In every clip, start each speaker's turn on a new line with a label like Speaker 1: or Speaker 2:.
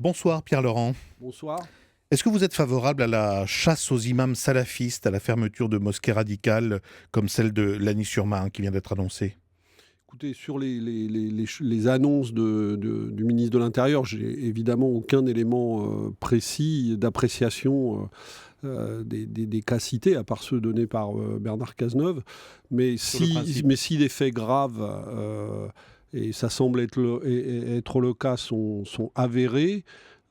Speaker 1: Bonsoir Pierre Laurent.
Speaker 2: Bonsoir.
Speaker 1: Est-ce que vous êtes favorable à la chasse aux imams salafistes, à la fermeture de mosquées radicales comme celle de Lagny-sur-Marne qui vient d'être annoncée?
Speaker 2: Écoutez, sur les annonces du ministre de l'Intérieur, j'ai évidemment aucun élément précis d'appréciation des cas cités, à part ceux donnés par Bernard Cazeneuve.
Speaker 1: Sur le principe.
Speaker 2: Mais si des faits graves, et ça semble être le cas, sont avérés,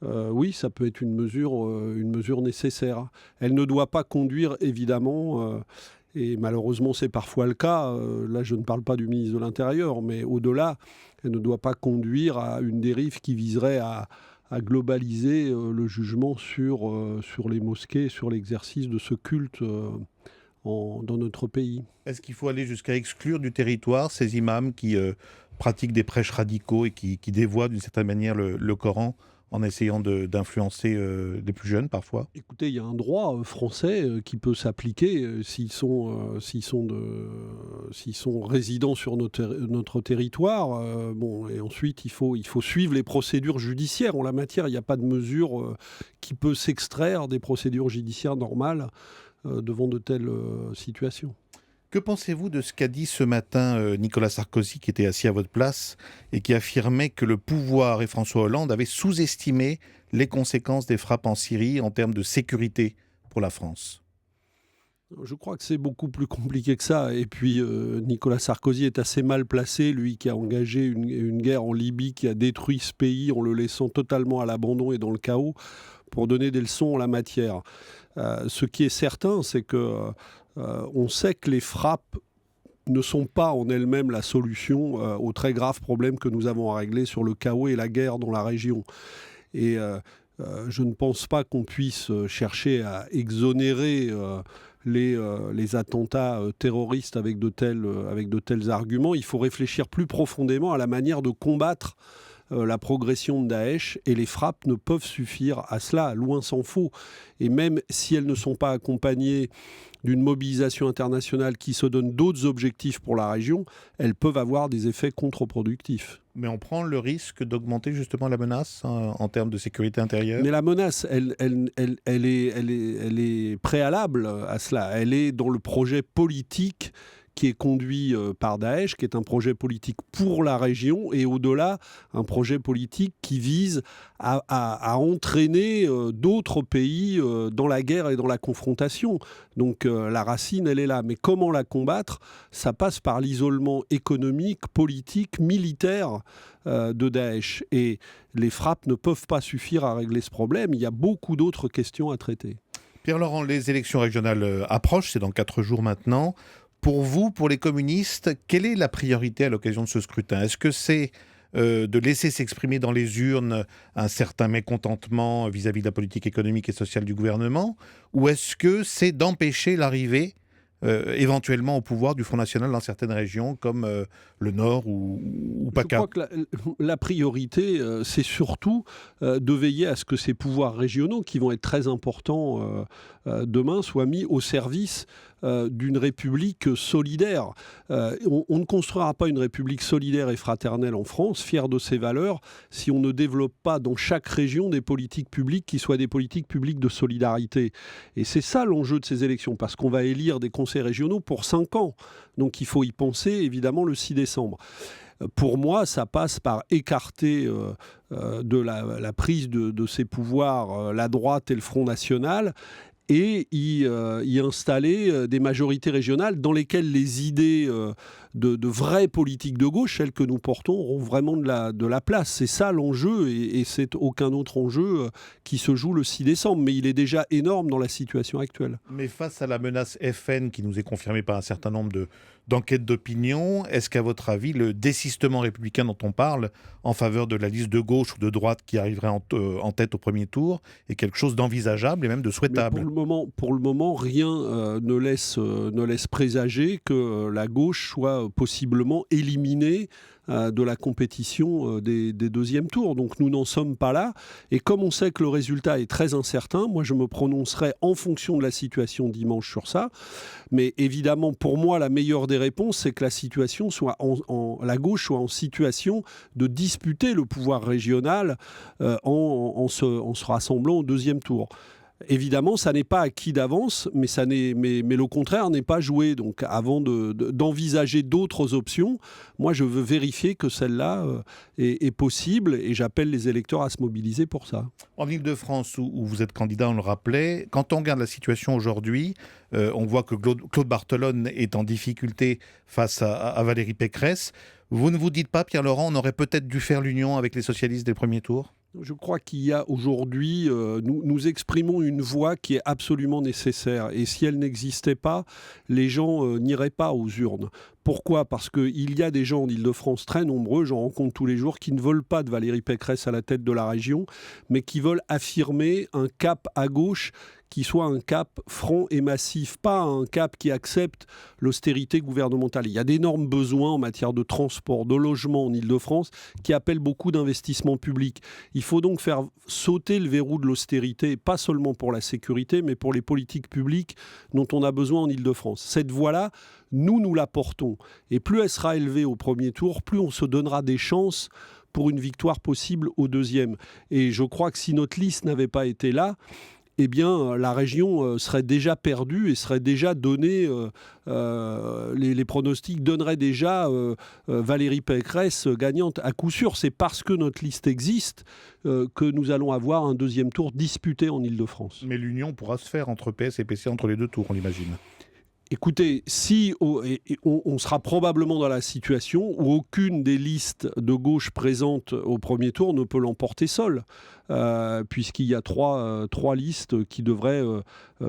Speaker 2: oui, ça peut être une mesure nécessaire. Elle ne doit pas conduire, évidemment, et malheureusement c'est parfois le cas, là je ne parle pas du ministre de l'Intérieur, mais au-delà, elle ne doit pas conduire à une dérive qui viserait à globaliser le jugement sur les mosquées, sur l'exercice de ce culte dans notre pays.
Speaker 1: Est-ce qu'il faut aller jusqu'à exclure du territoire ces imams qui pratiquent des prêches radicaux et qui dévoient d'une certaine manière le Coran en essayant d'influencer les plus jeunes parfois?
Speaker 2: Écoutez, il y a un droit français qui peut s'appliquer s'ils sont résidents sur notre territoire. Bon, et ensuite, il faut suivre les procédures judiciaires. En la matière, il n'y a pas de mesure qui peut s'extraire des procédures judiciaires normales devant de telles situations.
Speaker 1: Que pensez-vous de ce qu'a dit ce matin Nicolas Sarkozy, qui était assis à votre place, et qui affirmait que le pouvoir et François Hollande avaient sous-estimé les conséquences des frappes en Syrie en termes de sécurité pour la France?
Speaker 2: Je crois que c'est beaucoup plus compliqué que ça. Et puis, Nicolas Sarkozy est assez mal placé, lui qui a engagé une guerre en Libye, qui a détruit ce pays en le laissant totalement à l'abandon et dans le chaos, pour donner des leçons en la matière. Ce qui est certain, c'est que on sait que les frappes ne sont pas en elles-mêmes la solution aux très graves problèmes que nous avons à régler sur le chaos et la guerre dans la région. Et je ne pense pas qu'on puisse chercher à exonérer les attentats terroristes avec de tels arguments. Il faut réfléchir plus profondément à la manière de combattre la progression de Daesh, et les frappes ne peuvent suffire à cela, loin s'en faut. Et même si elles ne sont pas accompagnées d'une mobilisation internationale qui se donne d'autres objectifs pour la région, elles peuvent avoir des effets contre-productifs.
Speaker 1: Mais on prend le risque d'augmenter justement la menace en termes de sécurité intérieure?
Speaker 2: Mais la menace, elle est préalable à cela. Elle est dans le projet politique qui est conduit par Daesh, qui est un projet politique pour la région, et au-delà, un projet politique qui vise à entraîner d'autres pays dans la guerre et dans la confrontation. Donc la racine, elle est là. Mais comment la combattre? Ça passe par l'isolement économique, politique, militaire de Daesh. Et les frappes ne peuvent pas suffire à régler ce problème. Il y a beaucoup d'autres questions à traiter.
Speaker 1: Pierre Laurent, les élections régionales approchent, c'est dans 4 jours maintenant. Pour vous, pour les communistes, quelle est la priorité à l'occasion de ce scrutin? Est-ce que c'est de laisser s'exprimer dans les urnes un certain mécontentement vis-à-vis de la politique économique et sociale du gouvernement? Ou est-ce que c'est d'empêcher l'arrivée éventuellement au pouvoir du Front National dans certaines régions comme le Nord ou
Speaker 2: Je
Speaker 1: PACA?
Speaker 2: crois que la priorité, c'est surtout de veiller à ce que ces pouvoirs régionaux, qui vont être très importants demain, soient mis au service d'une république solidaire. On ne construira pas une république solidaire et fraternelle en France, fière de ses valeurs, si on ne développe pas dans chaque région des politiques publiques qui soient des politiques publiques de solidarité. Et c'est ça l'enjeu de ces élections, parce qu'on va élire des conseils régionaux pour 5 ans. Donc il faut y penser évidemment le 6 décembre. Pour moi, ça passe par écarter de la prise de ces pouvoirs la droite et le Front National, et y installer des majorités régionales dans lesquelles les idées de vraies politiques de gauche, celles que nous portons, auront vraiment de la place. C'est ça l'enjeu, et c'est aucun autre enjeu qui se joue le 6 décembre, mais il est déjà énorme dans la situation actuelle.
Speaker 1: Mais face à la menace FN qui nous est confirmée par un certain nombre d'enquêtes d'opinion, est-ce qu'à votre avis, le désistement républicain dont on parle en faveur de la liste de gauche ou de droite qui arriverait en tête au premier tour est quelque chose d'envisageable et même de
Speaker 2: Mais
Speaker 1: souhaitable?
Speaker 2: pour le moment, rien ne laisse présager que la gauche soit possiblement éliminé de la compétition des deuxièmes tours. Donc nous n'en sommes pas là. Et comme on sait que le résultat est très incertain, moi je me prononcerai en fonction de la situation dimanche sur ça. Mais évidemment, pour moi, la meilleure des réponses, c'est que la situation soit la gauche soit en situation de disputer le pouvoir régional en se rassemblant au deuxième tour. Évidemment, ça n'est pas acquis d'avance, mais le contraire n'est pas joué. Donc, avant d'envisager d'autres options, moi, je veux vérifier que celle-là est possible, et j'appelle les électeurs à se mobiliser pour ça.
Speaker 1: En Île-de-France, où vous êtes candidat, on le rappelait, quand on regarde la situation aujourd'hui, on voit que Claude Barthelone est en difficulté face à Valérie Pécresse. Vous ne vous dites pas, Pierre-Laurent, on aurait peut-être dû faire l'union avec les socialistes dès le premier tour ?
Speaker 2: Je crois qu'il y a aujourd'hui, nous exprimons une voix qui est absolument nécessaire. Et si elle n'existait pas, les gens n'iraient pas aux urnes. Pourquoi ? Parce qu'il y a des gens en Île-de-France très nombreux, j'en rencontre tous les jours, qui ne veulent pas de Valérie Pécresse à la tête de la région, mais qui veulent affirmer un cap à gauche qui soit un cap franc et massif, pas un cap qui accepte l'austérité gouvernementale. Il y a d'énormes besoins en matière de transport, de logement en Île-de-France qui appellent beaucoup d'investissements publics. Il faut donc faire sauter le verrou de l'austérité, pas seulement pour la sécurité, mais pour les politiques publiques dont on a besoin en Île-de-France. Cette voie-là, nous la portons. Et plus elle sera élevée au premier tour, plus on se donnera des chances pour une victoire possible au deuxième. Et je crois que si notre liste n'avait pas été là, eh bien, la région serait déjà perdue et serait déjà donnée, les pronostics donneraient déjà Valérie Pécresse gagnante à coup sûr. C'est parce que notre liste existe que nous allons avoir un deuxième tour disputé en Île-de-France.
Speaker 1: Mais l'union pourra se faire entre PS et PC entre les deux tours, on l'imagine.
Speaker 2: Écoutez, on sera probablement dans la situation où aucune des listes de gauche présentes au premier tour ne peut l'emporter seule, puisqu'il y a trois listes qui devraient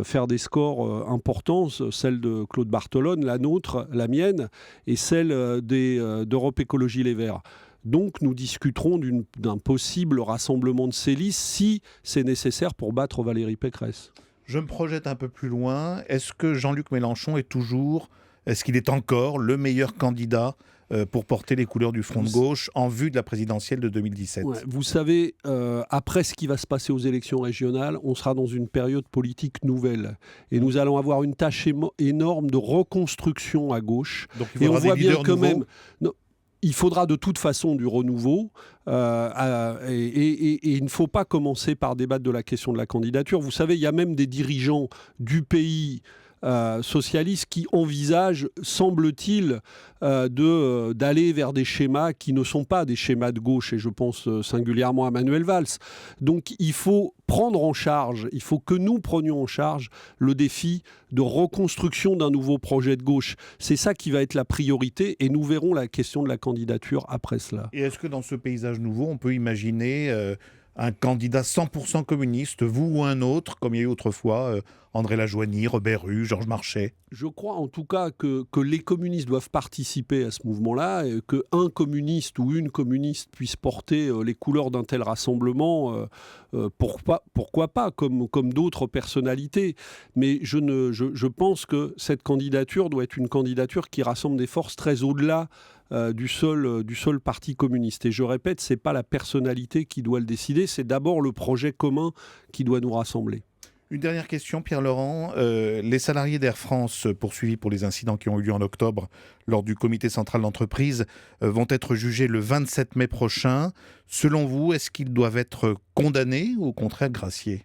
Speaker 2: faire des scores importants, celle de Claude Barthelone, la nôtre, la mienne, et celle d'Europe Écologie Les Verts. Donc nous discuterons d'un possible rassemblement de ces listes si c'est nécessaire pour battre Valérie Pécresse.
Speaker 1: Je me projette un peu plus loin. Est-ce que Jean-Luc Mélenchon est-ce qu'il est encore le meilleur candidat pour porter les couleurs du Front de gauche en vue de la présidentielle de 2017 ?
Speaker 2: Ouais, vous savez, après ce qui va se passer aux élections régionales, on sera dans une période politique nouvelle. Et nous allons avoir une tâche énorme de reconstruction à gauche.
Speaker 1: Donc il faudra des leaders nouveaux.
Speaker 2: Il faudra de toute façon du renouveau et il ne faut pas commencer par débattre de la question de la candidature. Vous savez, il y a même des dirigeants du pays socialistes qui envisagent, semble-t-il, d'aller vers des schémas qui ne sont pas des schémas de gauche, et je pense singulièrement à Manuel Valls. Donc il faut prendre en charge, il faut que nous prenions en charge le défi de reconstruction d'un nouveau projet de gauche. C'est ça qui va être la priorité, et nous verrons la question de la candidature après cela.
Speaker 1: Et est-ce que dans ce paysage nouveau, on peut imaginer un candidat 100% communiste, vous ou un autre, comme il y a eu autrefois, André Lajoigny, Robert Rue, Georges Marchais ?
Speaker 2: Je crois en tout cas que les communistes doivent participer à ce mouvement-là, et qu'un communiste ou une communiste puisse porter les couleurs d'un tel rassemblement, pourquoi pas, comme d'autres personnalités. Mais je pense que cette candidature doit être une candidature qui rassemble des forces très au-delà du seul parti communiste. Et je répète, ce n'est pas la personnalité qui doit le décider, c'est d'abord le projet commun qui doit nous rassembler.
Speaker 1: Une dernière question, Pierre-Laurent. Les salariés d'Air France poursuivis pour les incidents qui ont eu lieu en octobre lors du comité central d'entreprise vont être jugés le 27 mai prochain. Selon vous, est-ce qu'ils doivent être condamnés ou au contraire graciés ?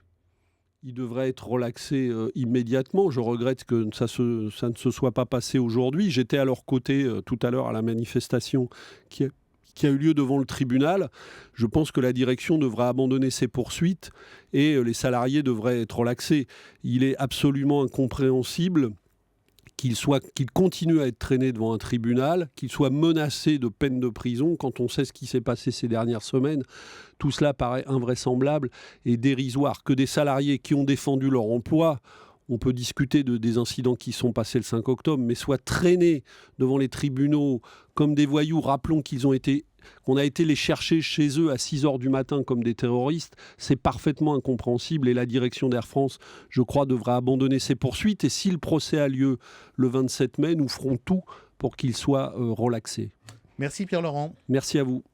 Speaker 2: Ils devraient être relaxés immédiatement. Je regrette que ça ne se soit pas passé aujourd'hui. J'étais à leur côté tout à l'heure à la manifestation qui a eu lieu devant le tribunal. Je pense que la direction devra abandonner ses poursuites et les salariés devraient être relaxés. Il est absolument incompréhensible qu'ils continuent à être traînés devant un tribunal, qu'ils soient menacés de peine de prison quand on sait ce qui s'est passé ces dernières semaines. Tout cela paraît invraisemblable et dérisoire. Que des salariés qui ont défendu leur emploi, on peut discuter des incidents qui sont passés le 5 octobre, mais soient traînés devant les tribunaux comme des voyous. Rappelons qu'on a été les chercher chez eux à 6h du matin comme des terroristes. C'est parfaitement incompréhensible et la direction d'Air France, je crois, devra abandonner ses poursuites. Et si le procès a lieu le 27 mai, nous ferons tout pour qu'il soit relaxé.
Speaker 1: Merci Pierre-Laurent.
Speaker 2: Merci à vous.